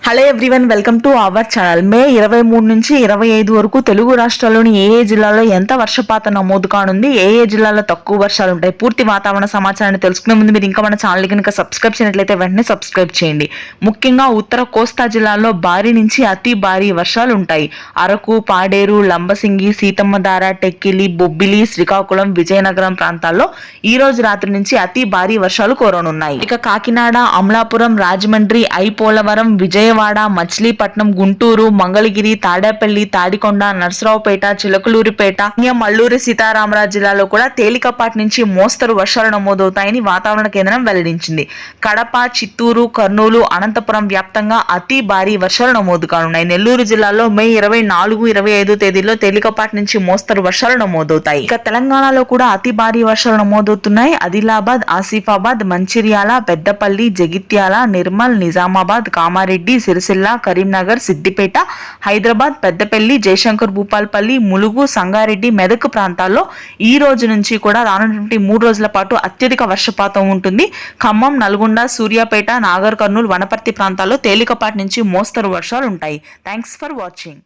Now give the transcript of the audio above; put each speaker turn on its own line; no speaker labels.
Hello everyone, welcome to our channel. May 23 నుంచి 25 వరకు తెలుగు రాష్ట్రాల్లోని ఏ జిల్లాలో ఎంత వర్షపాతం నమోదు కానుంది, ఏ జిల్లాలో తక్కువ వర్షాలు ఉంటాయి, పూర్తి వాతావరణ సమాచారాన్ని తెలుసుకునే ముందు మీరు ఇంకా మన ఛానల్ కనుక సబ్స్క్రైబ్ చేయనట్లయితే వెంటనే సబ్స్క్రైబ్ చేయండి. ముఖ్యంగా ఉత్తర కోస్తా జిల్లాల్లో భారీ నుంచి అతి భారీ వర్షాలు ఉంటాయి. అరకు, పాడేరు, లంబసింగి, సీతమ్మధార, టెక్కిలి, బొబ్బిలి, శ్రీకాకుళం, విజయనగరం ప్రాంతాల్లో ఈ రోజు రాత్రి నుంచి అతి భారీ వర్షాలు కురవనున్నాయి. ఇక కాకినాడ, అమలాపురం, రాజమండ్రి, ఐపోలవరం, విజయవాడ, మచిలీపట్నం, గుంటూరు, మంగళగిరి, తాడేపల్లి, తాడికొండ, నర్సరావుపేట, చిలకలూరిపేట, అల్లూరి సీతారామరాజు జిల్లాలో కూడా తేలికపాటి నుంచి మోస్తరు వర్షాలు నమోదవుతాయని వాతావరణ కేంద్రం వెల్లడించింది. కడప, చిత్తూరు, కర్నూలు, అనంతపురం వ్యాప్తంగా అతి భారీ వర్షాలు నమోదు కానున్నాయి. నెల్లూరు జిల్లాలో మే 24, 25 తేదీల్లో తేలికపాటి నుంచి మోస్తరు వర్షాలు నమోదవుతాయి. ఇక తెలంగాణలో కూడా అతి భారీ వర్షాలు నమోదవుతున్నాయి. ఆదిలాబాద్, ఆసిఫాబాద్, మంచిర్యాల, పెద్దపల్లి, జగిత్యాల, నిర్మల్, నిజామాబాద్, కామారెడ్డి, సిరిసిల్ల, కరీంనగర్, సిద్దిపేట, హైదరాబాద్, పెద్దపల్లి, జయశంకర్ భూపాల్పల్లి, ములుగు, సంగారెడ్డి, మెదక్ ప్రాంతాల్లో ఈ రోజు నుంచి కూడా రానున్నటువంటి 3 రోజుల పాటు అత్యధిక వర్షపాతం ఉంటుంది. ఖమ్మం, నల్గొండ, సూర్యాపేట, నాగర్ కర్నూల్, వనపర్తి ప్రాంతాల్లో తేలికపాటి నుంచి మోస్తరు వర్షాలు ఉంటాయి. Thanks for watching.